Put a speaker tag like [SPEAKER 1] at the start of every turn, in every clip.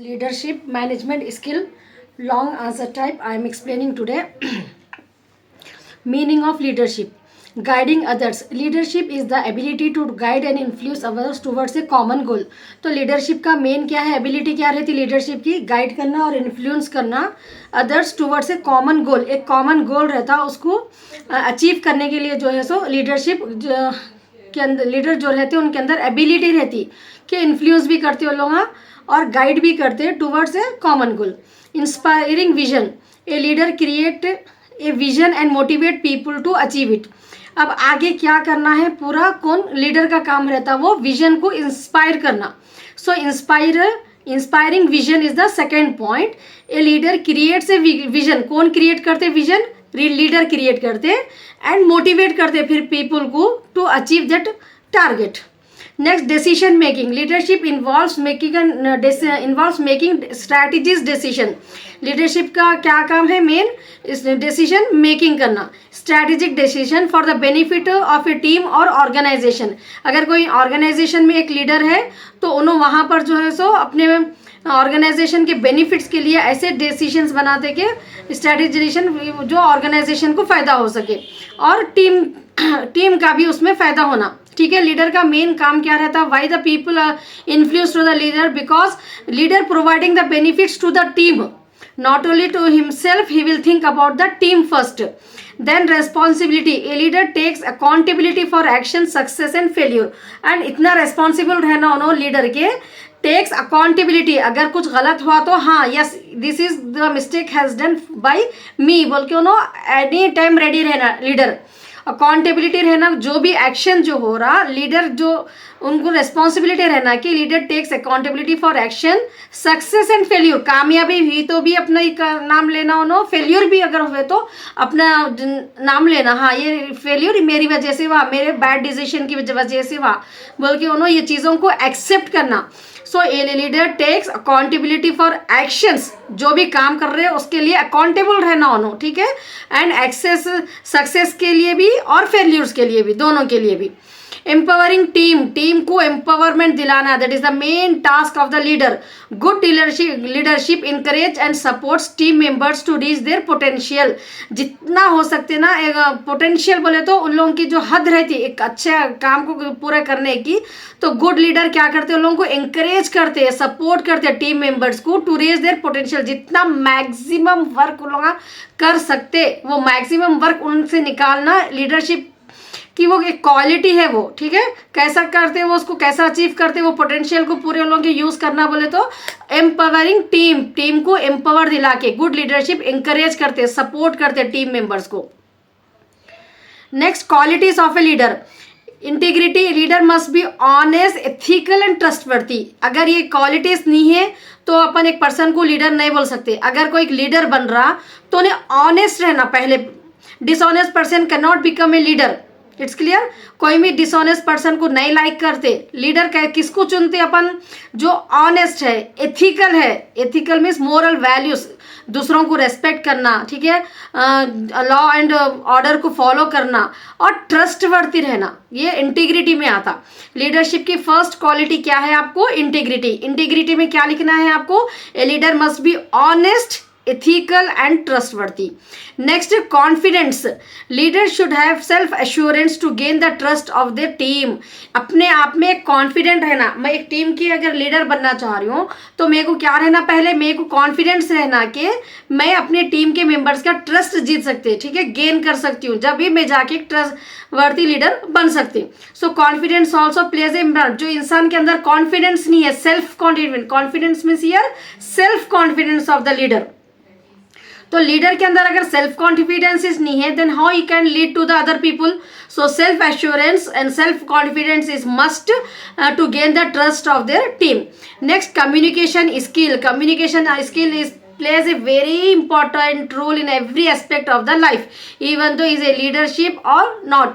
[SPEAKER 1] Leadership management skill, long answer type. I am explaining today. Meaning of leadership: guiding others. Leadership is the ability to guide and influence others towards a common goal. तो leadership का main क्या है, ability क्या रहती है leadership की? Guide करना और इन्फ्लुएंस करना अदर्स टुवर्ड्स ए कॉमन गोल. एक कॉमन गोल रहता है, उसको अचीव करने के लिए जो है सो लीडरशिप के अंदर लीडर जो रहते हैं उनके अंदर एबिलिटी रहती कि इन्फ्लुएंस भी करते हो लोग और गाइड भी करते हैं towards a common goal. Inspiring vision: a leader create a vision and motivate people to achieve it. अब आगे क्या करना है, पूरा कौन लीडर का काम रहता है, वो विजन को इंस्पायर करना. So inspiring vision is the second point. A leader creates a vision. कौन क्रिएट करते विजन? लीडर क्रिएट करते एंड मोटिवेट करते फिर पीपल को to achieve that target. Next, decision making. Leadership involves making strategies decision. Leadership का क्या काम है? मेन डिसीजन मेकिंग करना, strategic decision for the benefit of a team और ऑर्गेनाइजेशन. अगर कोई ऑर्गेनाइजेशन में एक लीडर है तो उन्होंने वहाँ पर जो है सो अपने ऑर्गेनाइजेशन के बेनिफिट्स के लिए ऐसे डिसीजंस बनाते कि स्ट्रैटेजिशन जो ऑर्गेनाइजेशन को फ़ायदा हो सके और टीम का भी उसमें फ़ायदा होना. ठीक है, लीडर का मेन काम क्या रहता है? Why the people influence to the leader? Because leader providing the benefits to the team, not only to himself, he will think about the team first. Then responsibility: a leader takes accountability for action, success and failure. And इतना responsible रहना उन्होंने leader के, takes accountability. अगर कुछ गलत हुआ तो हाँ, yes this is the mistake has done by me बोल के उन्होंने एनी टाइम रेडी रहना. लीडर अकाउंटेबिलिटी रहना, जो भी एक्शन जो हो रहा लीडर जो उनको रिस्पॉन्सिबिलिटी रहना कि leader takes accountability for action, success and failure. कामयाबी हुई तो भी अपना ही नाम लेना उन्होंने, फेल्यूर भी अगर हुए तो अपना नाम लेना. हाँ, ये फेल्यूर मेरी वजह से हुआ, मेरे बैड डिसीजन की वजह से हुआ बोल के उन्होंने ये चीज़ों को एक्सेप्ट करना. So a leader takes accountability for actions. जो भी काम कर रहे हैं उसके लिए अकाउंटेबल रहना उन्होंने. ठीक है, एंड एक्सेस सक्सेस के लिए भी और फेल्यूर्स के लिए भी, दोनों के लिए भी. एम्पावरिंग टीम को एम्पावरमेंट दिलाना, that is the main task of the leader. Good leadership encourage and supports team members to reach their potential. जितना हो सकते ना, एक पोटेंशियल बोले तो उन लोगों की जो हद रहती है एक अच्छे काम को पूरा करने की, तो गुड लीडर क्या करते हैं? उन लोगों को इंकरेज करते हैं, सपोर्ट करते हैं टीम मेंबर्स को टू रीच देयर पोटेंशियल. जितना मैक्सिमम वर्क उन लोग कर सकते वो मैक्सिमम वर्क उनसे निकालना लीडरशिप कि वो एक क्वालिटी है वो. ठीक है, कैसा करते हैं वो, उसको कैसा अचीव करते हैं वो पोटेंशियल को पूरे लोगों के यूज़ करना बोले तो एम्पावरिंग टीम को एम्पावर दिला के गुड लीडरशिप इंकरेज करते, सपोर्ट करते टीम मेंबर्स को. Next, qualities of a leader. Integrity: leader must be honest, ethical and trustworthy. अगर ये क्वालिटीज नहीं है तो अपन एक पर्सन को लीडर नहीं बोल सकते. अगर कोई लीडर बन रहा तो उन्हें ऑनेस्ट रहना पहले. Dishonest person can not become a leader. It's clear. कोई भी डिसऑनेस्ट पर्सन को नहीं लाइक करते. लीडर किसको चुनते अपन? जो ऑनेस्ट है, एथिकल है. एथिकल मीन्स मोरल वैल्यूज, दूसरों को रेस्पेक्ट करना. ठीक है, लॉ एंड ऑर्डर को फॉलो करना और ट्रस्टवर्दी रहना, ये इंटीग्रिटी में आता. लीडरशिप की फर्स्ट क्वालिटी क्या है आपको? इंटीग्रिटी. इंटीग्रिटी में क्या लिखना है आपको? A leader must be honest, ethical and trustworthy. Next, confidence. Leaders should have self assurance to gain the trust of their team. अपने आप में कॉन्फिडेंट रहना. मैं एक टीम की अगर लीडर बनना चाह रही हूँ तो मेरे को क्या रहना? पहले मेरे को कॉन्फिडेंस रहना कि मैं अपने टीम के मेंबर्स का ट्रस्ट जीत सकते, ठीक है, गेन कर सकती हूँ, जब भी मैं जाके एक ट्रस्ट वर्दी लीडर बन सकती. So confidence also plays a. जो इंसान के अंदर कॉन्फिडेंस नहीं है, self confidence. Confidence means here self confidence of the leader. तो लीडर के अंदर अगर सेल्फ कॉन्फिडेंस नहीं है then how he can lead to the other people. So self assurance and self confidence is must to gain the trust of their team. Next, communication skill. Communication skill is plays a very important role in every aspect of the life, even though is a leadership or not.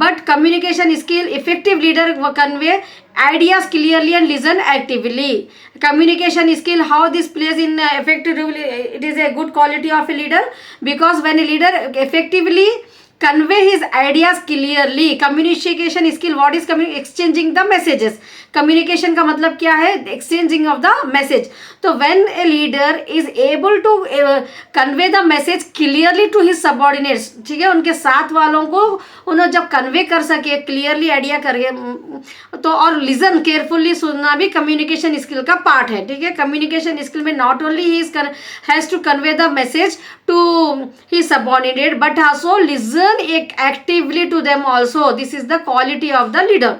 [SPEAKER 1] But communication skill, effective leader convey ideas clearly and listen actively. Communication skill, how this plays in effective role, it is a good quality of a leader, because when a leader effectively convey his ideas clearly. Communication skill, what is exchanging the messages. Communication का मतलब क्या है, exchanging of the message. तो when a leader is able to convey the message clearly to his subordinates, ठीक है, उनके साथ वालों को उन्हें जब कन्वे कर सके क्लियरली आइडिया करके, तो और लिसन केयरफुली सुनना भी कम्युनिकेशन स्किल का पार्ट है, ठीक है. कम्युनिकेशन स्किल में not only he has to convey the message to he subordinate but also listen actively to them also. This is the quality of the leader.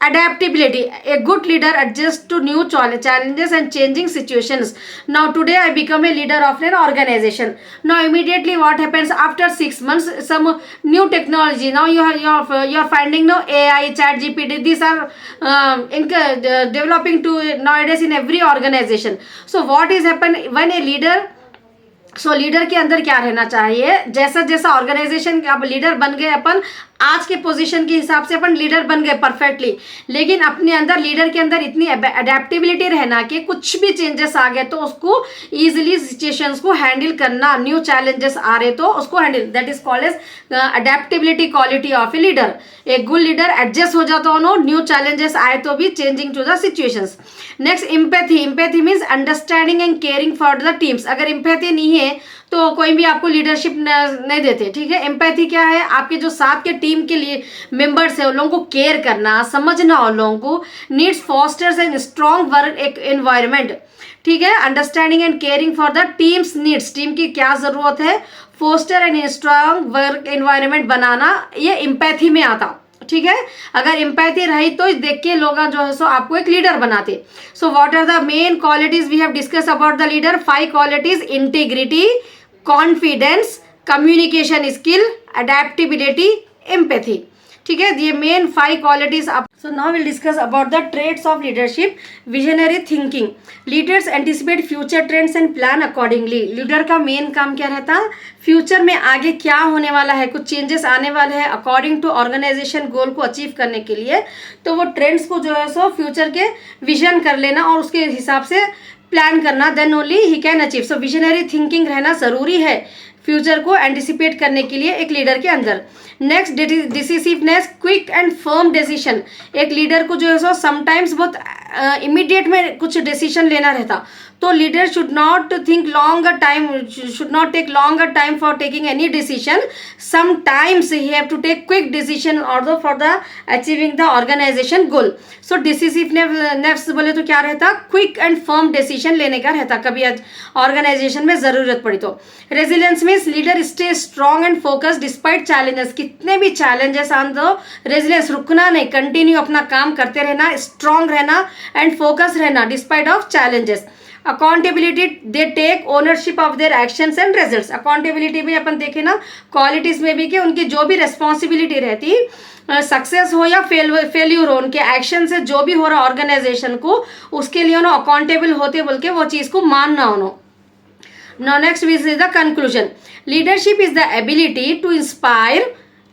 [SPEAKER 1] Adaptability, a good leader adjusts to new challenges and changing situations. Now today I become a leader of an organization. Now immediately what happens after 6 months, some new technology, now you are finding now AI, chat GPT, these are developing to nowadays in every organization. So what is happen when a leader, so leader के अंदर क्या रहना चाहिए, जैसा जैसा organisation अब leader बन गए अपन, आज के पोजीशन के हिसाब से अपन लीडर बन गए परफेक्टली, लेकिन अपने अंदर लीडर के अंदर इतनी अडेप्टेबिलिटी रहना कि कुछ भी चेंजेस आ गए तो उसको ईजिली सिचुएशंस को हैंडल करना, न्यू चैलेंजेस आ रहे तो उसको handle, that is called as adaptability quality of a leader. एक गुड लीडर एडजस्ट हो जाता हो, न्यू चैलेंजेस आए तो भी changing to the situations. Next empathy. Empathy means understanding and caring for the teams. अगर एम्पैथी नहीं है तो कोई भी आपको लीडरशिप नहीं देते, ठीक है. एम्पैथी क्या है, आपके जो साथ के टीम के लिए मेंबर्स है उन लोगों को केयर करना, समझना उन लोगों को. Needs fosters and strong work environment, ठीक है. Understanding and caring for the teams needs, team की क्या जरूरत है, foster and strong work environment बनाना, ये एम्पैथी में आता, ठीक है. अगर एम्पैथी रही तो देख के लोग जो है सो आपको एक लीडर बनाते. So what are the main qualities we have discuss about the leader? 5 qualities: integrity, confidence, communication skill, adaptability, empathy, ठीक है. ये मेन 5 क्वालिटीज आप. So now will discuss about the traits of leadership. Visionary thinking. Leaders anticipate future trends and plan accordingly. Leader का main काम क्या रहता, future में आगे क्या होने वाला है, कुछ चेंजेस आने वाले हैं अकॉर्डिंग टू ऑर्गेनाइजेशन गोल को अचीव करने के लिए, तो वो ट्रेंड्स को जो है सो फ्यूचर के विजन कर लेना और उसके हिसाब से प्लान करना, then only he can achieve. So visionary thinking रहना ज़रूरी है फ्यूचर को एंटिसिपेट करने के लिए एक लीडर के अंदर. Next, decisiveness, quick and firm decision. एक लीडर को जो है सो समटाइम्स बहुत इमीडिएट में कुछ डिसीजन लेना रहता, तो leader should not think longer time, should not take longer time for taking any decision. Sometimes he have to take quick decision also for the achieving the organisation goal. So decisiveness बोले तो क्या रहता, quick and firm decision लेने का रहता कभी organisation में ज़रूरत पड़ी तो. Resilience means leader stay strong and focus despite challenges. कितने भी चैलेंजेस आन दो, रेजिलियंस, रुकना नहीं, कंटिन्यू अपना काम करते रहना, स्ट्रॉन्ग रहना एंड फोकस रहना despite of challenges. Accountability, they take ownership of their actions and results. Accountability भी अपन देखें ना क्वालिटीज में भी कि उनकी जो भी रेस्पॉन्सिबिलिटी रहती, सक्सेस हो या फेल्यूर हो, उनके एक्शन से जो भी हो रहा ऑर्गेनाइजेशन को, उसके लिए उन्होंने अकाउंटेबल होते बोल के वो चीज़ को मानना उन्होंने. Now next is the conclusion. Leadership is the ability to inspire.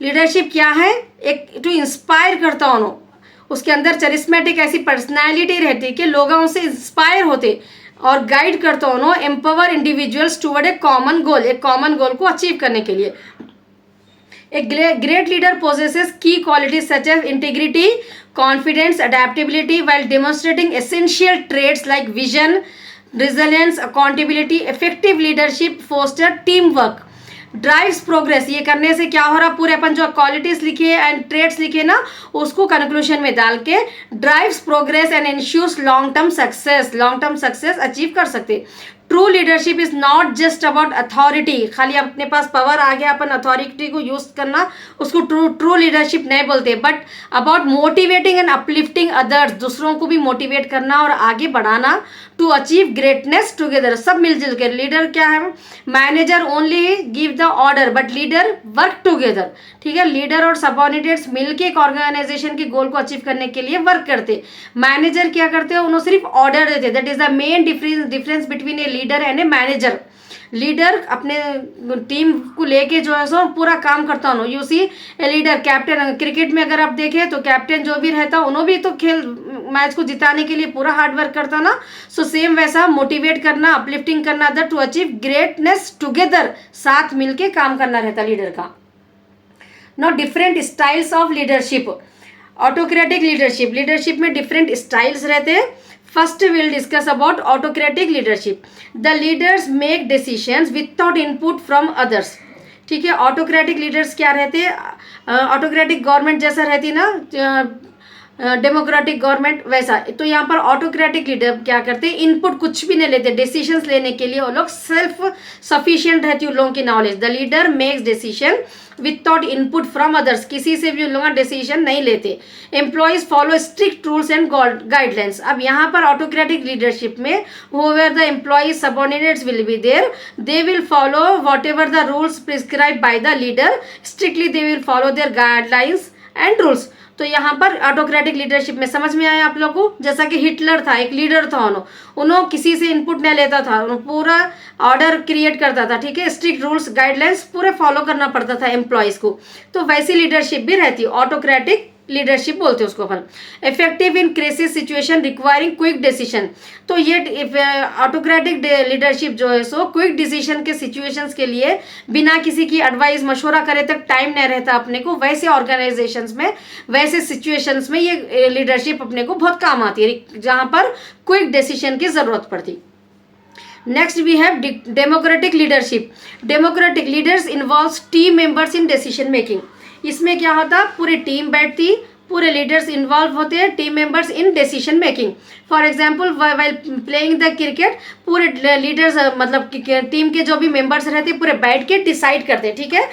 [SPEAKER 1] Leadership क्या है, एक टू इंस्पायर करता उन्होंने, उसके अंदर चरिस्मेटिक ऐसी पर्सनैलिटी रहती कि लोग उनसे इंस्पायर होते और गाइड करता उन्होंने. एम्पावर इंडिविजुअल्स टूवर्ड ए कॉमन गोल, एक कॉमन गोल को अचीव करने के लिए. A great leader possesses key qualities such as integrity, confidence, adaptability while demonstrating essential traits like vision, resilience, accountability. Effective leadership foster teamwork, drives progress. ये करने से क्या हो रहा, पूरे अपन जो क्वालिटीज लिखे एंड ट्रेड्स लिखे ना उसको कंक्लूजन में डाल के drives progress and ensures long term success achieve कर सकते. True leadership is not just about authority, खाली अपने पास पावर आ गया अपन अथॉरिटी को यूज करना, उसको ट्रू लीडरशिप नहीं बोलते, but about motivating and uplifting others, दूसरों को भी मोटिवेट करना और आगे बढ़ाना टू अचीव ग्रेटनेस टुगेदर, सब मिलजुल के. लीडर क्या है, manager only give the order but leader work together, ठीक है. लीडर और सबऑर्डिनेट्स मिलके एक ऑर्गेनाइजेशन के गोल को अचीव करने के लिए वर्क करते. मैनेजर क्या करते हैं, उन्होंने सिर्फ ऑर्डर देते. That is the main difference between a leader and a manager. Leader अपने टीम को लेके जो है सो पूरा काम करता हूँ. You see a leader, captain, cricket में अगर आप देखें तो कैप्टन जो भी रहता उन्होंने भी तो खेल मैच को जिताने के लिए पूरा हार्ड वर्क करता ना. सो सेम वैसा मोटिवेट करना, अपलिफ्टिंग करना other to achieve greatness together, साथ मिलके काम करना रहता लीडर का. Now different styles of leadership. Autocratic leadership, leadership में डिफरेंट स्टाइल्स रहते हैं. First will discuss about autocratic leadership. The leaders make decisions without input from others. ठीक है, ऑटोक्रेटिक लीडर्स क्या रहते हैं, ऑटोक्रेटिक गवर्नमेंट जैसा रहती ना, डेमोक्रेटिक गवर्नमेंट वैसा. तो यहाँ पर ऑटोक्रेटिक लीडर क्या करते हैं, इनपुट कुछ भी नहीं लेते. डिसीजंस लेने के लिए वो लोग सेल्फ सफिशिएंट रहती है उन लोगों की knowledge. The leader makes decision without input from others, किसी से भी उन लोग डिसीजन नहीं लेते. Employees follow strict rules and guidelines. अब यहाँ पर ऑटोक्रेटिक लीडरशिप में whoever the employees subordinates will be there, they will follow whatever the rules prescribed by the leader. Strictly they will follow their guidelines and rules. तो यहाँ पर autocratic leadership में समझ में आया आप लोगों को, जैसा कि हिटलर था, एक लीडर था, उन्होंने किसी से इनपुट नहीं लेता था, पूरा ऑर्डर क्रिएट करता था. ठीक है, स्ट्रिक्ट रूल्स गाइडलाइंस पूरे फॉलो करना पड़ता था एम्प्लॉयज़ को. तो वैसी लीडरशिप भी रहती है, ऑटोक्रेटिक लीडरशिप बोलते हैं उसको अपन. Effective in crisis situation requiring quick decision. तो ये ऑटोक्रेटिक लीडरशिप जो है सो क्विक डिसीजन के सिचुएशंस के लिए बिना किसी की एडवाइस मशवरा करे तक टाइम नहीं रहता अपने को. वैसे ऑर्गेनाइजेशंस में, वैसे सिचुएशंस में ये लीडरशिप अपने को बहुत काम आती है, जहाँ पर क्विक डिसीजन की ज़रूरत पड़ती. Next we have democratic leadership. Democratic leaders involves team members in decision making. इसमें क्या होता, पूरी टीम बैठती, पूरे लीडर्स इन्वॉल्व होते हैं, team members in decision making. For example while playing the cricket, पूरे लीडर्स मतलब टीम के जो भी मेंबर्स रहते हैं पूरे बैठ के डिसाइड करते हैं. ठीक है,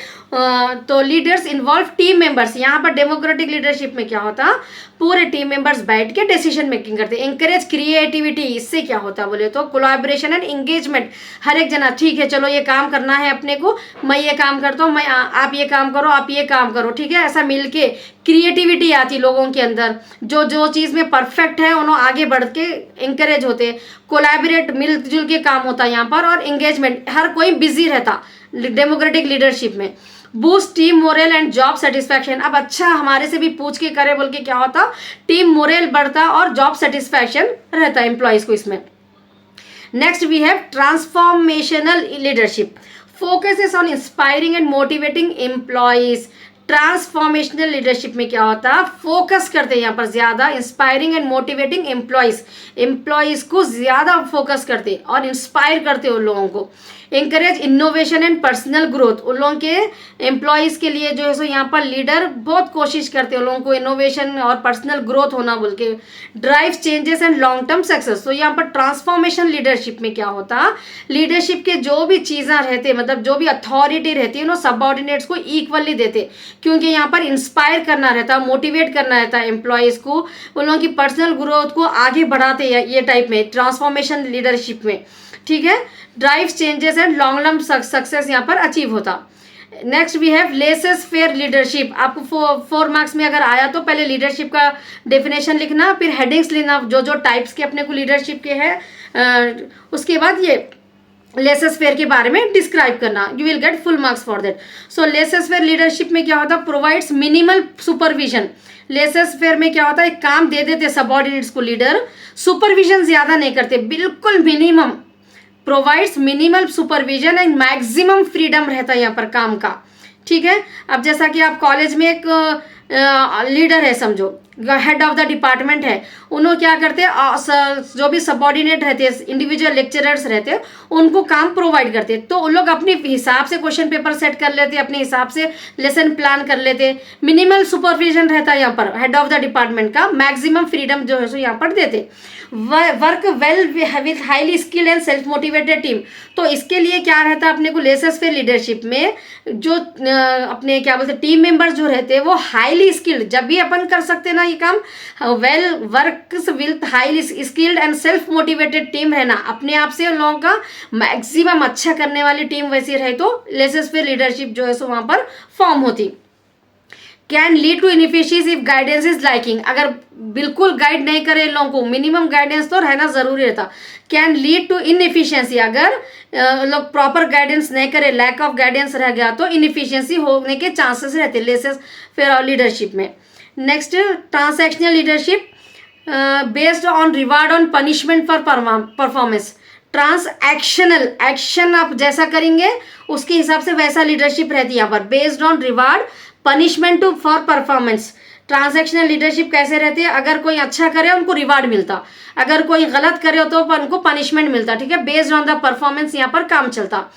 [SPEAKER 1] तो लीडर्स इन्वॉल्व टीम मेंबर्स. यहाँ पर डेमोक्रेटिक लीडरशिप में क्या होता, पूरे टीम मेंबर्स बैठ के डिसीजन मेकिंग करते हैं. Encourage creativity. इससे क्या होता बोले तो कोलैबोरेशन एंड एंगेजमेंट. हर एक जना ठीक है चलो ये काम करना है अपने को, मैं ये काम करता हूँ, मैं आप ये काम करो, आप ये काम करो. ठीक है, ऐसा मिलके क्रिएटिविटी आती लोगों के अंदर, जो जो चीज़ में परफेक्ट है उन्होंने आगे बढ़ के इंकरेज होते. कोलैबोरेट, मिलजुल के काम होता है यहाँ पर. और एंगेजमेंट, हर कोई बिजी रहता डेमोक्रेटिक लीडरशिप में. Boost team moral and job satisfaction. अब अच्छा हमारे से भी पूछ के करे बोल के क्या होता, टीम मोरल बढ़ता और जॉब सेटिस्फैक्शन रहता है एम्प्लॉयज़ को इसमें. Next we have transformational leadership. Focuses on inspiring and motivating employees. Transformational leadership में क्या होता, फोकस करते हैं यहाँ पर ज़्यादा, इंस्पायरिंग एंड मोटिवेटिंग एम्प्लॉयज़ को ज़्यादा फोकस करते और इंस्पायर करते उन लोगों को. Encourage innovation and personal growth. उन लोगों के एम्प्लॉयज़ के लिए जो है सो यहाँ पर लीडर बहुत कोशिश करते हैं उन लोगों को इनोवेशन और पर्सनल ग्रोथ होना बोल के. Drive changes and long term success. तो यहाँ पर ट्रांसफॉर्मेशन लीडरशिप में क्या होता, लीडरशिप के जो भी चीज़ें रहते मतलब जो भी अथॉरिटी रहती है उन्होंने सबऑर्डिनेट्स को इक्वली देते, क्योंकि यहाँ पर इंस्पायर करना रहता, मोटिवेट करना रहता है एम्प्लॉयज़ को, उन लोगों की पर्सनल ग्रोथ को आगे बढ़ाते हैं ये टाइप में ट्रांसफॉर्मेशन लीडरशिप में. ठीक है, drive changes and long term success यहाँ पर अचीव होता. Next we have laissez faire leadership. आपको 4 मार्क्स में अगर आया तो पहले लीडरशिप का डेफिनेशन लिखना, फिर हेडिंग्स लेना जो जो टाइप्स के अपने को लीडरशिप के हैं, उसके बाद ये लेसेस फेयर के बारे में डिस्क्राइब करना. You will get full marks for that. So laces faire leadership में क्या होता, provides minimal supervision. Laces fair में क्या होता है, एक काम दे देते सबऑर्डिनेट्स को लीडर, सुपरविजन ज़्यादा नहीं करते, बिल्कुल minimum. Provides minimal supervision and maximum freedom रहता है यहाँ पर काम का. ठीक है, अब जैसा कि आप कॉलेज में एक लीडर है समझो, हेड ऑफ द डिपार्टमेंट है, उन्होंने क्या करते हैं जो भी सबऑर्डिनेट रहते हैं, इंडिविजुअल लेक्चरर्स रहते हैं, उनको काम प्रोवाइड करते हैं. तो उन लोग अपने हिसाब से क्वेश्चन पेपर सेट कर लेते, अपने हिसाब से लेसन प्लान कर लेते. मिनिमल सुपरविजन रहता है यहाँ पर हेड ऑफ द डिपार्टमेंट का, मैक्सिमम फ्रीडम जो है सो यहाँ पर देते. Work well with highly skilled and self motivated team. तो इसके लिए क्या रहता है अपने को लेसेस फेयर लीडरशिप में, जो अपने क्या बोलते टीम मेंबर्स जो रहते हैं वो हाईली स्किल्ड, जब भी अपन कर सकते हैं ना ये काम, well works with highly skilled and self motivated team रहना, अपने आप से उन लोगों का मैक्सिमम अच्छा करने वाली टीम वैसी रहे तो लेसेस फेयर लीडरशिप जो है सो वहाँ पर फॉर्म होती. Can lead to inefficiency if guidance is lacking. अगर बिल्कुल गाइड नहीं करे इन लोगों को, मिनिमम गाइडेंस तो रहना जरूरी रहता. Can lead to inefficiency. अगर लोग प्रॉपर गाइडेंस नहीं करे, लैक ऑफ गाइडेंस रह गया तो इनएफिशिएंसी होने के चांसेस रहते लेसेस फेयर लीडरशिप में. Next transactional leadership based on reward on punishment for performance. Transactional, action आप जैसा करेंगे उसके हिसाब से वैसा लीडरशिप रहती है यहाँ पर, based on reward punishment to for performance, transactional leadership कैसे रहती है, अगर कोई अच्छा करे उनको रिवार्ड मिलता, अगर कोई गलत करे तो उनको पनिशमेंट मिलता, ठीक है, बेस्ड ऑन द परफॉर्मेंस यहाँ पर काम चलता।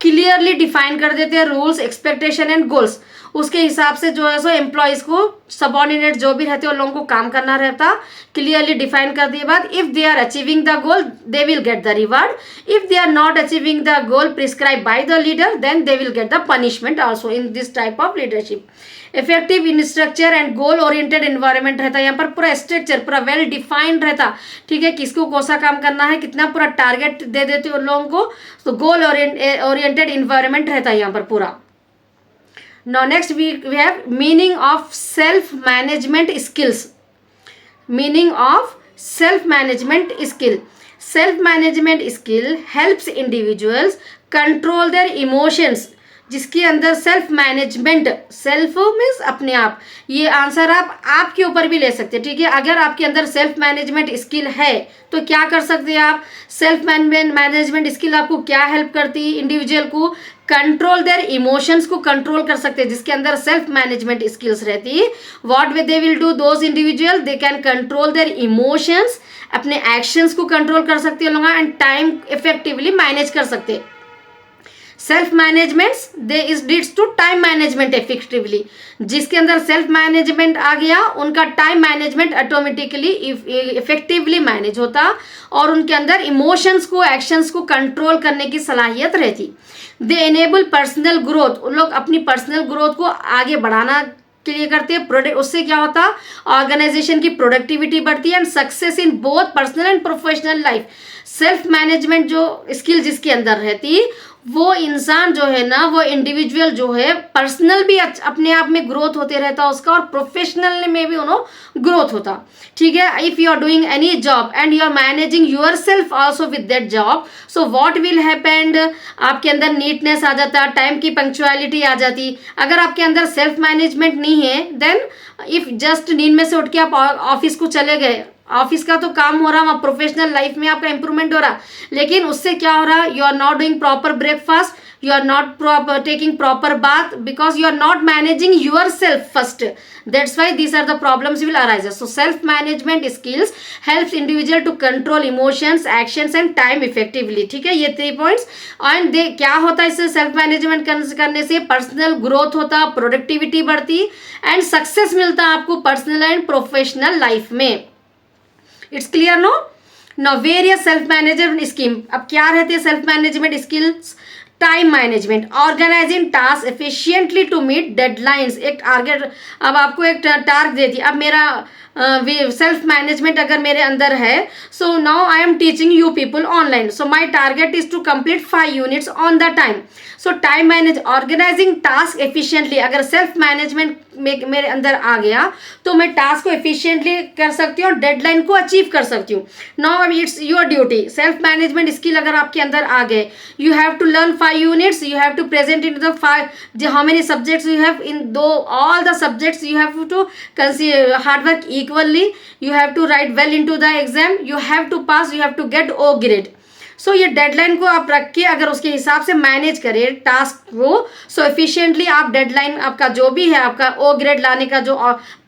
[SPEAKER 1] क्लियरली डिफाइन कर देते हैं रूल्स, एक्सपेक्टेशन एंड गोल्स, उसके हिसाब से जो है सो एम्प्लॉयज को सबॉर्डिनेट जो भी रहते हैं उन लोगों को काम करना रहता। क्लियरली डिफाइन कर दिए बाद, if they are achieving the goal they will get the reward, if they are not achieving the goal prescribe by the leader then they will get the punishment also in this type of leadership. Effective in structure and goal oriented environment रहता है, यहाँ पर पूरा structure पूरा well defined रहता, ठीक है, किसको कौन सा काम करना है, कितना पूरा टारगेट दे देते उन लोगों को, तो गोल ओरिएंटेड एनवायरनमेंट रहता है यहाँ पर पूरा। Now next we have meaning of self management skills. Meaning of self management skill. Self management skill helps individuals control their emotions. जिसके अंदर सेल्फ मैनेजमेंट, सेल्फ मीन्स अपने आप, ये आंसर आप आपके ऊपर भी ले सकते हैं, ठीक है। अगर आपके अंदर सेल्फ मैनेजमेंट स्किल है तो क्या कर सकते हैं आप, सेल्फ मैनेजमेंट स्किल आपको क्या हेल्प करती है, इंडिविजुअल को कंट्रोल देयर इमोशंस को कंट्रोल कर सकते हैं। जिसके अंदर सेल्फ मैनेजमेंट स्किल्स रहती है, what way they will do those individual, they can control their emotions, अपने एक्शंस को कंट्रोल कर सकते हैं लोग, एंड टाइम इफेक्टिवली मैनेज कर सकते हैं। Self management they is leads to time management effectively, जिसके अंदर सेल्फ मैनेजमेंट आ गया उनका time management automatically effectively manage होता, और उनके अंदर इमोशंस को, एक्शंस को कंट्रोल करने की सलाहियत रहती। दे एनेबल पर्सनल ग्रोथ, उन लोग अपनी पर्सनल ग्रोथ को आगे बढ़ाना के लिए करते हैं, उससे क्या होता, ऑर्गेनाइजेशन की प्रोडक्टिविटी बढ़ती है and success in both personal and professional life. Self management जो स्किल जिसके अंदर रहती, वो इंसान जो है ना, वो इंडिविजुअल जो है पर्सनल भी अपने आप में ग्रोथ होते रहता उसका, और प्रोफेशनल में भी उन्होंने ग्रोथ होता, ठीक है। If you are doing any job and you are managing yourself also with that job, so what will happened, आपके अंदर नीटनेस आ जाता, टाइम की पंक्चुअलिटी आ जाती। अगर आपके अंदर सेल्फ मैनेजमेंट नहीं है देन इफ जस्ट नींद में से उठ के आप ऑफिस को चले गए, ऑफिस का तो काम हो रहा, वहाँ प्रोफेशनल लाइफ में आपका इंप्रूवमेंट हो रहा, लेकिन उससे क्या हो रहा, you are not doing proper breakfast, you are not taking proper bath because you are not managing yourself first. That's why these are the problems will arise. So self management skills helps individual to control emotions, actions and time effectively. ठीक है, ये 3 points। and they क्या होता है इससे self management करने से, personal growth होता, प्रोडक्टिविटी बढ़ती एंड सक्सेस मिलता आपको पर्सनल एंड प्रोफेशनल लाइफ में। It's clear no. Now various self management scheme, अब क्या रहते हैं self management skills, time management, organising task efficiently to meet deadlines, एक टारगेट, अब आपको एक टास्क दे दी, अब मेरा सेल्फ मैनेजमेंट अगर मेरे अंदर है, so now I am teaching you people online, so my target is to complete 5 units on the time. So time manage, organising task efficiently, अगर सेल्फ मैनेजमेंट मेरे अंदर आ गया तो मैं टास्क को एफिशिएंटली कर सकती हूँ और डेडलाइन को अचीव कर सकती हूँ। Now it's your duty, self management skill अगर आपके अंदर आ गए, you have to learn 5 units, you have to present into the 5, how many subjects you have in all the subjects, you have to consider hard work equally, you have to write well into the exam, you have to pass, you have to get O grade। सो ये deadline को आप रख के अगर उसके हिसाब से manage करें टास्क को, सो एफिशिएंटली आप डेडलाइन आपका जो भी है, आपका ओ ग्रेड लाने का जो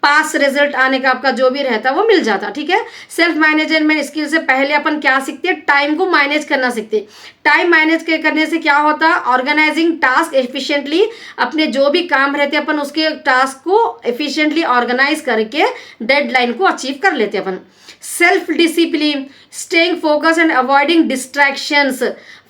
[SPEAKER 1] पास रिजल्ट आने का आपका जो भी रहता वो मिल जाता, ठीक है। सेल्फ मैनेजमेंट स्किल से पहले अपन क्या सीखते हैं, टाइम को मैनेज करना सीखते। टाइम मैनेज करने से क्या होता, ऑर्गेनाइजिंग टास्क एफिशिएंटली, अपने जो भी काम रहते अपन उसके टास्क को एफिशिएंटली ऑर्गेनाइज करके डेडलाइन को अचीव कर लेते अपन। Self discipline, staying focus and avoiding distractions,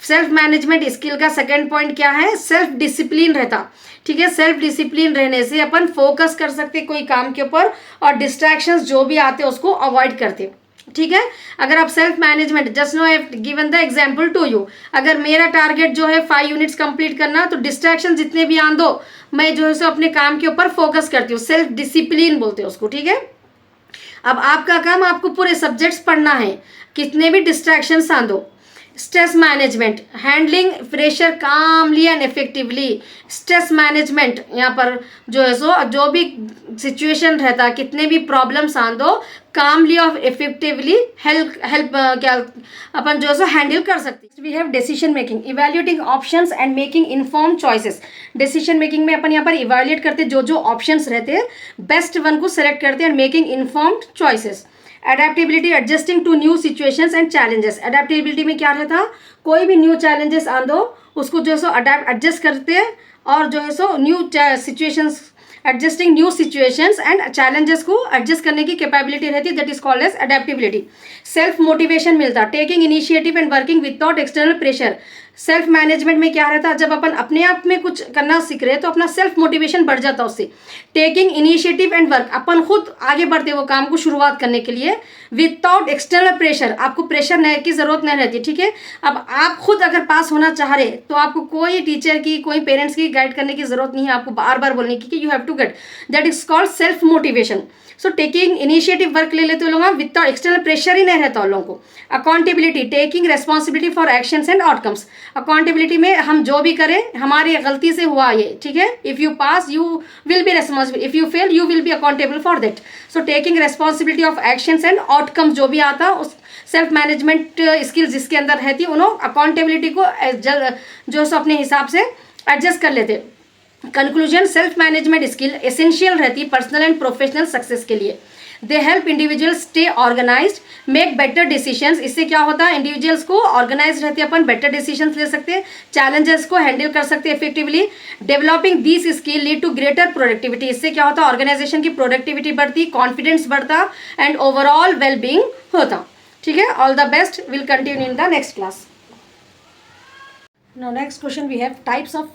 [SPEAKER 1] self management skill का सेकंड पॉइंट क्या है, सेल्फ डिसिप्लिन रहता, ठीक है। सेल्फ डिसिप्लिन रहने से अपन फोकस कर सकते कोई काम के ऊपर और डिस्ट्रैक्शंस जो भी आते हैं उसको अवॉइड करते, ठीक है। अगर आप self management, just know I have given the example to you, अगर मेरा टारगेट जो है 5 यूनिट्स कंप्लीट करना, तो डिस्ट्रैक्शन जितने भी आन दो, मैं जो है सो अपने काम के ऊपर फोकस करती हूँ, सेल्फ डिसिप्लिन बोलते हैं उसको, ठीक है। अब आपका काम, आपको पूरे सब्जेक्ट्स पढ़ना है, कितने भी डिस्ट्रैक्शंस आन दो, stress management, handling pressure calmly and effectively. Stress management यहाँ पर जो है सो जो भी सिचुएशन रहता, कितने भी प्रॉब्लम्स आन दो, कामली और इफेक्टिवली हेल्प क्या अपन जो है सो हैंडल कर सकते। We have decision making, evaluating options and making inform choices. Decision making में अपन यहाँ पर इवेल्युएट करते जो जो ऑप्शंस रहते हैं, बेस्ट वन को सेलेक्ट करते हैं and making informed choices. Adaptability, adjusting to new situations and challenges. Adaptability में क्या रहता, कोई भी न्यू चैलेंजेस आ दो उसको जो है सो एडजस्ट करते हैं और जो है सो new situations, adjusting new situations and challenges को एडजस्ट करने की कैपेबिलिटी रहती है, that is called as adaptability. Self motivation मिलता, taking initiative and working without external pressure. Self management में क्या रहता, जब अपन अपने आप में कुछ करना सीख रहे हैं तो अपना सेल्फ मोटिवेशन बढ़ जाता उससे। टेकिंग इनिशिएटिव एंड वर्क, अपन खुद आगे बढ़ते वो काम को शुरुआत करने के लिए विदाउट एक्सटर्नल प्रेशर, आपको प्रेशर की जरूरत नहीं रहती, ठीक है। अब आप खुद अगर पास होना चाह रहे तो आपको कोई टीचर की, कोई पेरेंट्स की गाइड करने की जरूरत नहीं है, आपको बार बार बोलने की कि you have to get, that is called self motivation. So taking initiative work ले लेते लोग विदाउट एक्सटर्नल प्रेशर ही नहीं रहता उन लोगों को। Accountability, taking responsibility for actions and outcomes. Accountability में हम जो भी करें हमारी गलती से हुआ ये, ठीक है। If you pass you will be responsible, if you fail you will be accountable for that. So taking responsibility of actions and outcomes, जो भी आता उस सेल्फ मैनेजमेंट स्किल्स जिसके अंदर रहती है उन्होंने अकाउंटेबिलिटी को जो सो अपने हिसाब से एडजस्ट कर लेते। Conclusion, self management skill essential रहती है पर्सनल एंड प्रोफेशनल सक्सेस के लिए। They help individual stay organised, make better decisions. इससे क्या होता है, इंडिविजुअल्स को ऑर्गेनाइज रहते हैं, अपन बेटर डिसीजंस ले सकते हैं, चैलेंजेस को हैंडल कर सकते हैं effectively. Developing this skill lead to greater productivity. इससे क्या होता है, ऑर्गेनाइजेशन की प्रोडक्टिविटी बढ़ती, कॉन्फिडेंस बढ़ता एंड ओवरऑल वेलबींग होता, ठीक है। All the best, will continue in the next class. Now next question we have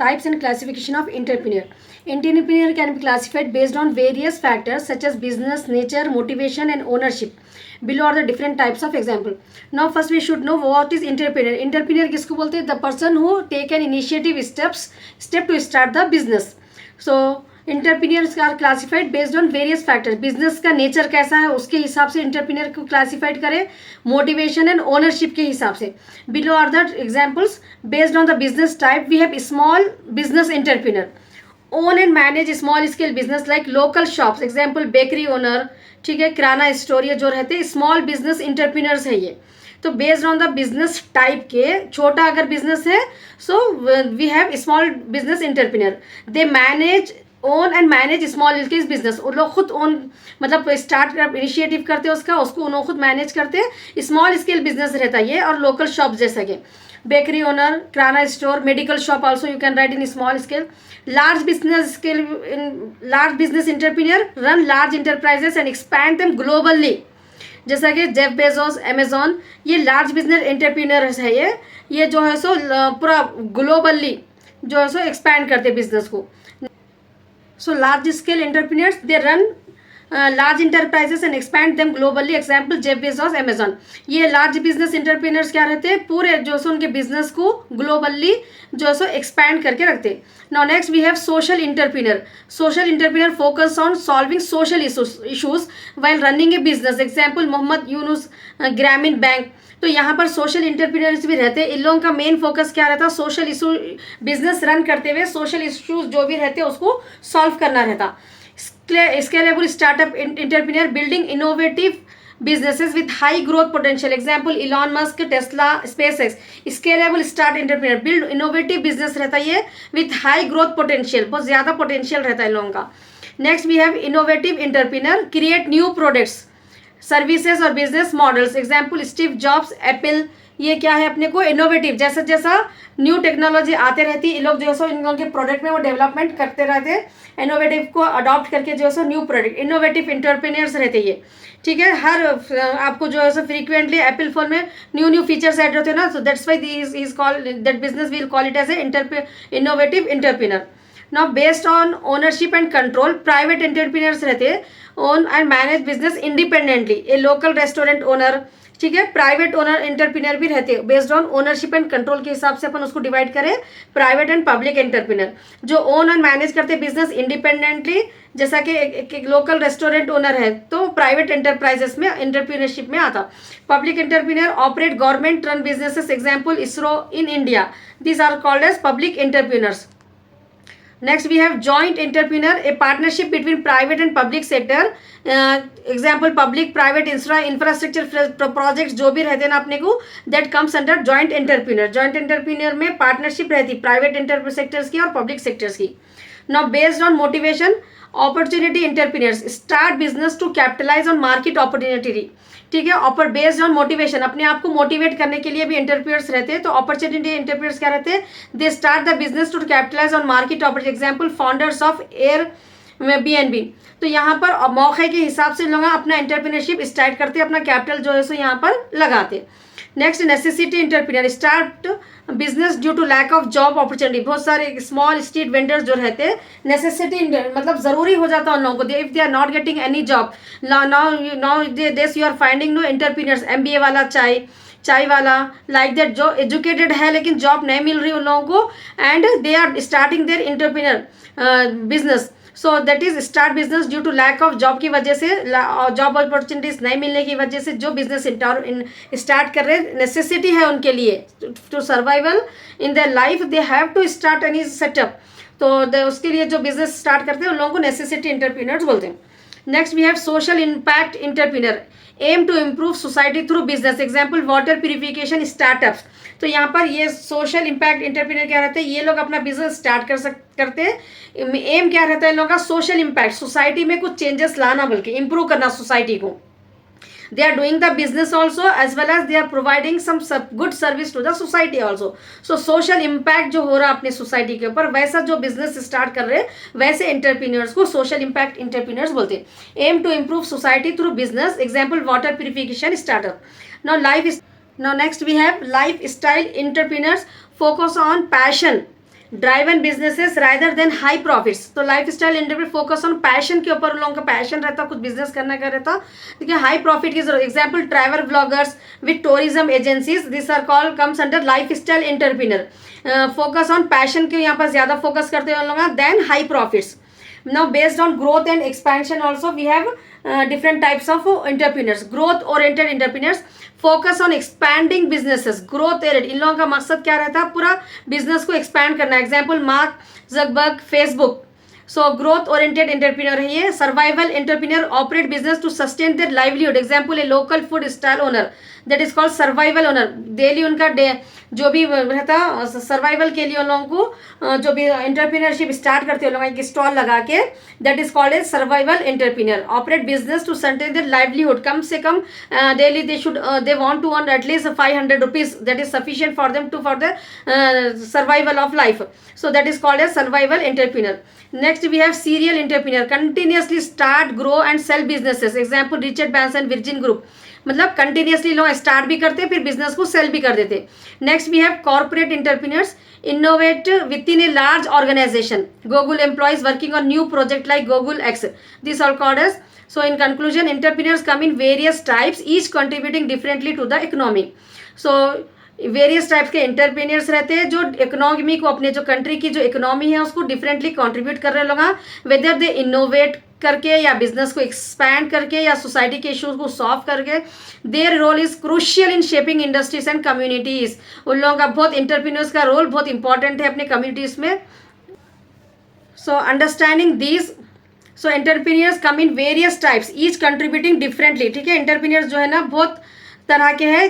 [SPEAKER 1] types and classification of entrepreneur. Entrepreneur can be classified based on various factors such as business nature, motivation and ownership. Below are the different types of example. Now first we should know what is entrepreneur. Entrepreneur किसको बोलते हैं, the person who take an initiative step to start the business. So entrepreneurs are classified based on various factors. Business का nature कैसा है उसके हिसाब से इंटरप्रीनियर को क्लासिफाइड करें, मोटिवेशन एंड ओनरशिप के हिसाब से। Below are the examples based on the business type. We have small business entrepreneur, own and manage small scale business like local shops, example bakery owner, ठीक है, किराना स्टोर, ये जो रहते हैं स्मॉल बिजनेस इंटरप्रीनियर्स है ये। तो based on the business type के, छोटा अगर बिजनेस है so we have small business entrepreneur. They manage own and manage small scale business, वो लोग खुद ओन मतलब स्टार्ट इनिशिएटिव करते हैं उसको उन्होंने खुद मैनेज करते हैं। स्मॉल स्केल बिजनेस रहता है ये, और लोकल शॉप जैसा कि bakery owner, kirana store, medical shop also you can write in small scale. Large business entrepreneur run large enterprises and expand them globally, जैसा कि जेफ बेजोस, अमेजोन, ये लार्ज बिजनेस एंटरप्रीनियर्स है। ये जो है सो पूरा ग्लोबली जो है सो एक्सपैंड करते बिजनेस को। So large scale entrepreneurs, they run large enterprises and expand them globally. Example Jeff Bezos, Amazon. ये large business entrepreneurs क्या रहते हैं, पूरे जो सो उनके business को globally जो सो expand करके रखते हैं। Now next we have social entrepreneur. Social entrepreneur focus on solving social issues while running a business. Example Mohammad Yunus, ग्रामीण बैंक। तो यहाँ पर सोशल इंटरप्रीनियर्स भी रहते हैं। इन लोगों का मेन फोकस क्या रहता है, सोशल इशू, बिजनेस रन करते हुए सोशल इश्यूज जो भी रहते हैं उसको सॉल्व करना रहता। Scalable startup entrepreneur building innovative businesses with high growth potential. Example Elon Musk, Tesla, SpaceX. Scalable start entrepreneur build innovative business रहता है ये with high growth potential, बहुत ज़्यादा पोटेंशियल रहता है इन लोगों का। Next we have innovative entrepreneur create new products, services और business models. Example Steve Jobs, Apple, ये क्या है अपने को इनोवेटिव, जैसा जैसा न्यू टेक्नोलॉजी आते रहती है इन लोग जो है सो इन लोगों के प्रोडक्ट में वो डेवलपमेंट करते रहते हैं, इनोवेटिव को अडॉप्ट करके जो है सो न्यू प्रोडक्ट, इनोवेटिव इंटरप्रीनियर्स रहते ये, ठीक है। हर आपको जो है सो फ्रीक्वेंटली एप्पल फोन में न्यू फीचर्स ऐड होते हैं ना, so that's why is called that business will call it as a innovative entrepreneur. Now based on ownership and control, private entrepreneurs रहते हैं, own and manage business independently. A local restaurant owner, ठीक है। Private owner entrepreneur भी रहते हैं, based on ownership and control के हिसाब से अपन उसको डिवाइड करें, प्राइवेट एंड पब्लिक एंटरप्रेन्योर जो ओन एंड मैनेज करते बिजनेस इंडिपेंडेंटली, जैसा कि एक लोकल रेस्टोरेंट ओनर है तो प्राइवेट एंटरप्राइजेस में एंटरप्रेन्योरशिप में आता। Public entrepreneur operate government run businesses, example ISRO in India, these are called as public entrepreneurs. Next we have joint entrepreneur, a partnership between private and public sector, example public private infrastructure projects जो भी रहते हैं ना अपने को, that comes under joint entrepreneur। joint entrepreneur में partnership रहती private sectors की और public sectors की। now based on motivation, opportunity entrepreneurs start business to capitalize on market opportunity, ठीक है। ऑपर बेस्ड ऑन मोटिवेशन, अपने आप को मोटिवेट करने के लिए भी एंटरप्रेन्योर्स रहते हैं, तो अपॉर्चुनिटी एंटरप्रेन्योर्स क्या रहते हैं, they start the business to capitalise on market opportunity, example founders of Airbnb। तो यहाँ पर मौके के हिसाब से लोग अपना एंटरप्रेन्योरशिप स्टार्ट करते हैं, अपना कैपिटल जो है सो यहाँ पर लगाते हैं। Next necessity entrepreneur start business due to lack of job opportunity, बहुत सारे स्मॉल स्ट्रीट वेंडर्स जो रहते हैं, नेसेसिटी मतलब ज़रूरी हो जाता है उन लोगों को, if they are not getting any job, now this you are finding no entrepreneurs, MBA वाला, चाय वाला, लाइक दैट, जो एजुकेटेड है लेकिन जॉब नहीं मिल रही उन लोगों को, and they are starting their entrepreneur business, so that is start business due to lack of job की वजह से, जॉब अपॉर्चुनिटीज नहीं मिलने की वजह से जो बिजनेस स्टार्ट कर रहे हैं, नेसेसिटी है उनके लिए to survival in their life, they have to start any setup, तो उसके लिए जो बिजनेस स्टार्ट करते हैं उन लोगों को नेसेसिटी एंटरप्रेन्योर्स बोलते हैं। Next we have social impact entrepreneur, aim to improve society through business, example water purification startups. तो यहाँ पर ये सोशल इम्पैक्ट एंटरप्रेन्योर क्या रहते हैं, ये लोग अपना बिजनेस स्टार्ट करते हैं, एम क्या रहता है इन लोगों का, सोशल इम्पैक्ट, सोसाइटी में कुछ चेंजेस लाना, बल्कि इंप्रूव करना सोसाइटी को। they are doing the business also as well as they are providing some good service to the society also, so social impact जो हो रहा है अपने सोसाइटी के ऊपर, वैसा जो बिजनेस स्टार्ट कर रहे हैं वैसे एंटरप्रेन्योर्स को सोशल इम्पैक्ट एंटरप्रेन्योर्स बोलते हैं। Aim to improve society through business, example water purification startup. now next we have lifestyle entrepreneurs focus on passion driven businesses rather than high profits. तो life style entrepreneur focus on passion के ऊपर, उन लोगों का passion रहता कुछ business करने का रहता, ठीक है, हाई प्रॉफिट की जरूरत, example travel bloggers with tourism agencies, this are call comes under life style entrepreneur, focus on passion के यहाँ पर ज्यादा फोकस करते हैं उन लोग than high profits. now based on growth and expansion also we have different types of entrepreneurs, growth oriented entrepreneurs focus on expanding businesses, growth oriented, इन लोगों का मकसद क्या रहता है, पूरा बिजनेस को एक्सपैंड करना, example Mark Zuckerberg Facebook, so growth oriented entrepreneur है ये। Survival entrepreneur operate business to sustain their livelihood, example a local food stall owner, that is called survival owner, daily उनका जो भी रहता सर्वाइवल के लिए उन लोगों को जो भी एंटरप्रेन्योरशिप स्टार्ट करते हैं उन लोगों एक स्टॉल लगा के, that is called as survival entrepreneur, operate business to sustain their livelihood, कम से कम daily they want to earn at least 500 rupees, that is sufficient for them to for the survival of life, so that is called as survival entrepreneur. Next we have serial entrepreneur, continuously start grow and sell businesses, example Richard Branson Virgin Group, मतलब continuously लोग start भी करते फिर business को cell भी कर देते। Next we have corporate entrepreneurs, innovate within a large organisation, Google employees working on new project like Google X, this all called as, so in conclusion entrepreneurs come in various types each contributing differently to the economy. So various types के entrepreneurs रहते हैं जो economy को, अपने जो country की जो economy है उसको डिफरेंटली कंट्रीब्यूट कर रहे लोग, वेदर दे इनोवेट करके या बिजनेस को एक्सपैंड करके या सोसाइटी के इश्यूज को सॉल्व करके, their role is crucial in shaping industries and communities. उन लोगों का बहुत, एंटरप्रेन्योर्स का रोल बहुत इंपॉर्टेंट है अपने कम्युनिटीज में। So understanding these, so entrepreneurs come in various types each contributing differently, ठीक है, एंटरप्रेन्योर्स जो है ना बहुत तरह के हैं,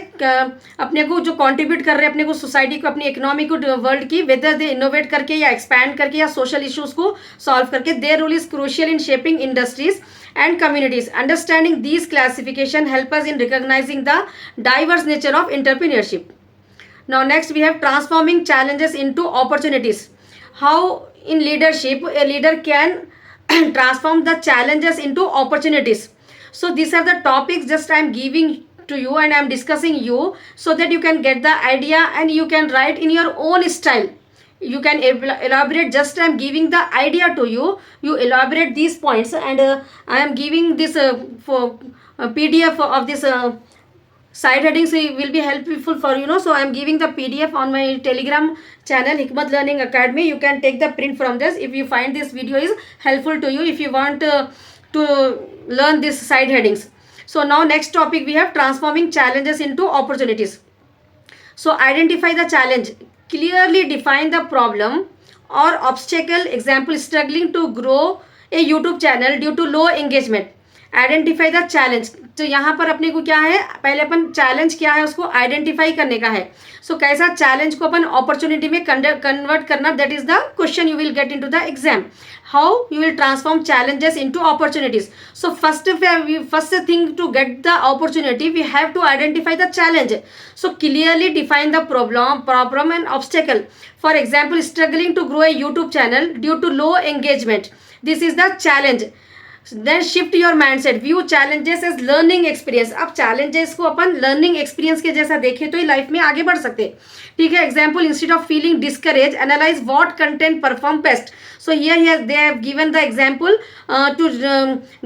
[SPEAKER 1] अपने को जो कंट्रीब्यूट कर रहे हैं अपने को सोसाइटी को, अपनी इकोनॉमी को, वर्ल्ड की, वेदर दे इनोवेट करके या एक्सपैंड करके या सोशल इश्यूज को सॉल्व करके, their role is crucial in shaping industries and communities. Understanding these classification help us in recognising the diverse nature of entrepreneurship. Now next we have transforming challenges into opportunities, how in leadership a leader can transform the challenges into opportunities. So these are the topics just I am giving to you and I am discussing you so that you can get the idea and you can write in your own style. You can elaborate, just I am giving the idea to you, you elaborate these points, and I am giving this for PDF of this side headings will be helpful for you know. So I am giving the PDF on my Telegram channel Hikmat Learning Academy. You can take the print from this if you find this video is helpful to you, if you want to learn these side headings. So now next topic we have transforming challenges into opportunities. So identify the challenge, clearly define the problem or obstacle. Example, struggling to grow a YouTube channel due to low engagement. Identify the challenge, तो यहाँ पर अपने को क्या है, पहले अपन challenge क्या है उसको आइडेंटिफाई करने का है. सो कैसा चैलेंज को अपन अपॉर्चुनिटी में कन्वर्ट करना, that is the question you will get into the exam. How you will transform challenges into opportunities. So first thing to get the opportunity we have to identify the challenge. So clearly define the problem and obstacle. For example, struggling to grow a YouTube channel due to low engagement, this is the challenge. Then shift your mindset, view challenges as learning experience. अब challenges को अपन learning experience के जैसा देखें तो ही life में आगे बढ़ सकते हैं. ठीक है. Example, instead of feeling discourage analyse what content perform best. So here they have given the example to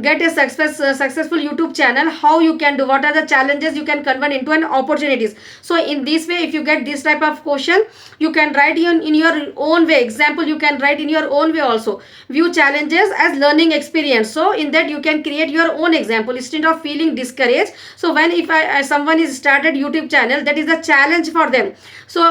[SPEAKER 1] get a successful YouTube channel, how you can do, what are the challenges you can convert into an opportunities. So in this way, if you get this type of question, you can write in your own way. Example, you can write in your own way also. View challenges as learning experience. So in that you can create your own example instead of feeling discouraged. So when if someone is started YouTube channel, that is the challenge for them. So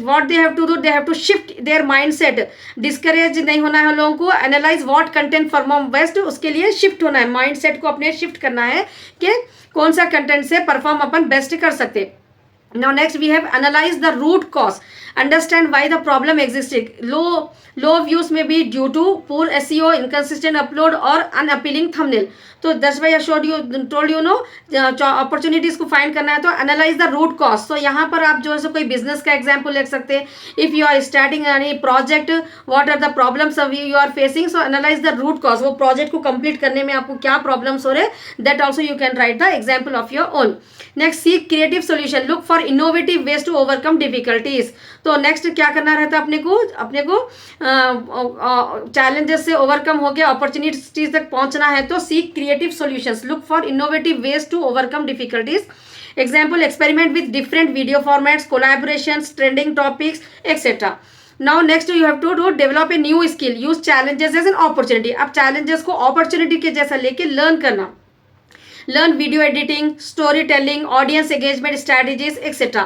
[SPEAKER 1] what they have to do, they have to shift their mindset. Discourage नहीं होना है लोगों को. Analyze what content perform best, उसके लिए shift होना है, mindset को अपने shift करना है कि कौन सा कंटेंट से परफॉर्म अपन बेस्ट कर सकते. Now next we have analyze the root cause, understand why the problem existed. Low views may be due to poor SEO, inconsistent upload or unappealing thumbnail. तो that's why I told you no opportunities को find करना है तो analyse the root cause. तो यहाँ पर आप जो है सो कोई बिजनेस का एग्जाम्पल ले सकते हैं. If you are starting any project, what are the problems you are facing. So analyse the root cause, वो प्रोजेक्ट को कंप्लीट करने में आपको क्या प्रॉब्लम्स हो रहे, that also you can write the example of your own. Next, seek creative solution, look for innovative ways to overcome difficulties. तो next क्या करना रहता है अपने को चैलेंजेस से ओवरकम होकर अपॉर्चुनिटीज तक पहुंचना है. तो seek creative solutions, look for innovative ways to overcome difficulties. Example, experiment with different video formats, collaborations, trending topics etcetera. Now next you have to do develop a new skill, use challenges as an opportunity. अब challenges को opportunity के जैसा लेके learn करना. Learn video editing, storytelling, audience engagement strategies, etc.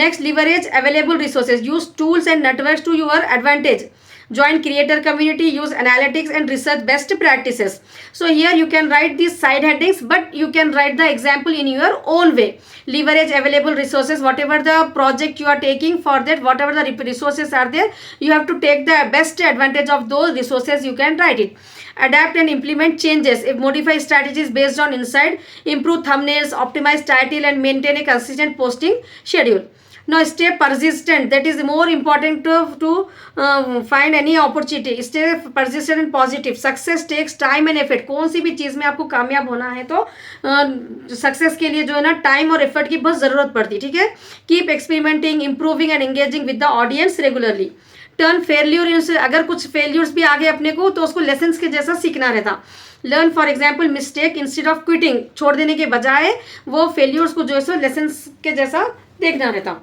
[SPEAKER 1] Next, leverage available resources. Use tools and networks to your advantage. Join creator community, use analytics and research best practices. So here you can write these side headings, but you can write the example in your own way. Leverage available resources, whatever the project you are taking, for that whatever the resources are there, you have to take the best advantage of those resources. You can write it. Adapt and implement changes, modify strategies based on insight, improve thumbnails, optimize title and maintain a consistent posting schedule. Now stay persistent, that is more important to find any opportunity. Stay persistent and positive. Success takes time and effort. कौन सी भी चीज़ में आपको कामयाब होना है तो success के लिए जो है ना टाइम और एफर्ट की बहुत ज़रूरत पड़ती है. ठीक है. Keep experimenting, improving and engaging with the audience regularly. Turn failure, अगर कुछ फेलियर्स भी आ गए अपने को तो उसको लेसन्स के जैसा सीखना रहता. Learn for example mistake instead of quitting, छोड़ देने के बजाय वो फेलियर्स को जो है सो लेसन्स के जैसा देखना रहता.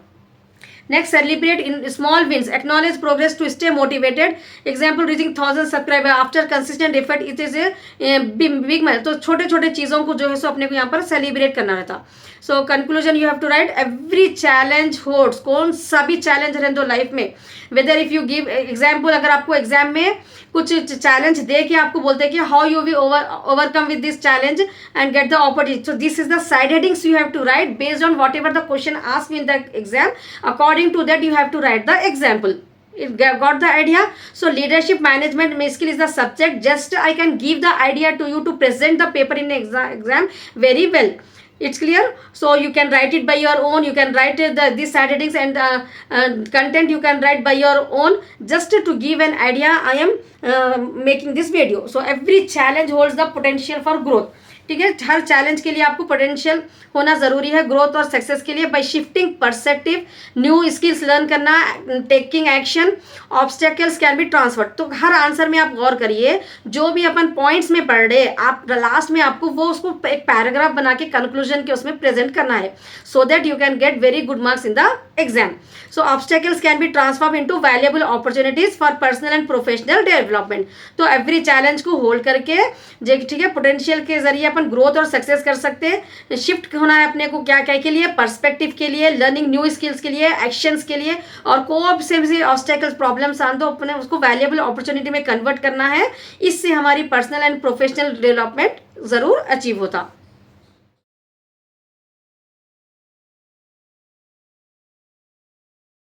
[SPEAKER 1] Next, celebrate in small wins. Acknowledge progress to stay motivated. Example, reaching 1000 subscriber after consistent effort. It is a big man. तो छोटे छोटे चीज़ों को जो है सो अपने को यहाँ पर सेलिब्रेट करना रहता. So conclusion you have to write, every challenge holds, कौन सा भी चैलेंज रहे दो लाइफ में, whether if you give example, अगर आपको एग्जाम में कुछ चैलेंज दे के आपको बोलते हैं कि how you will overcome with this challenge and get the opportunity. So this is the side headings you have to write based on whatever the question asked in the exam. According to that you have to write the example. Got the idea? So leadership management skill is the subject. Just I can give the idea to you to present the paper in exam very well. It's clear? So you can write it by your own. You can write these side headings and content you can write by your own. Just to give an idea, I am making this video. So every challenge holds the potential for growth. ठीक है। हर challenge के लिए आपको potential होना ज़रूरी है growth और success के लिए। By shifting perspective, new skills learn करना, taking action, obstacles can be transferred. तो हर आंसर में आप गौर करिए, जो भी अपन पॉइंट्स में पढ़ रहे, आप लास्ट में आपको वो उसको एक पैराग्राफ बना के कंक्लूजन के उसमें प्रेजेंट करना है, so that you can get very good marks in the exam. So obstacles can be transform into valuable opportunities for personal and professional development. तो एवरी चैलेंज को होल्ड करके, ठीक है, पोटेंशियल के जरिए अपन ग्रोथ और सक्सेस कर सकते हैं। शिफ्ट होना है अपने को क्या क्या के लिए, पर्सपेक्टिव के लिए, लर्निंग न्यू स्किल्स के लिए, एक्शंस के लिए, और कोई से भी ऑब्स्टेकल्स प्रॉब्लम्स आन तो अपने उसको वैल्यूएबल अपॉर्चुनिटी में कन्वर्ट करना है। इससे हमारी पर्सनल एंड प्रोफेशनल डेवलपमेंट जरूर अचीव होता।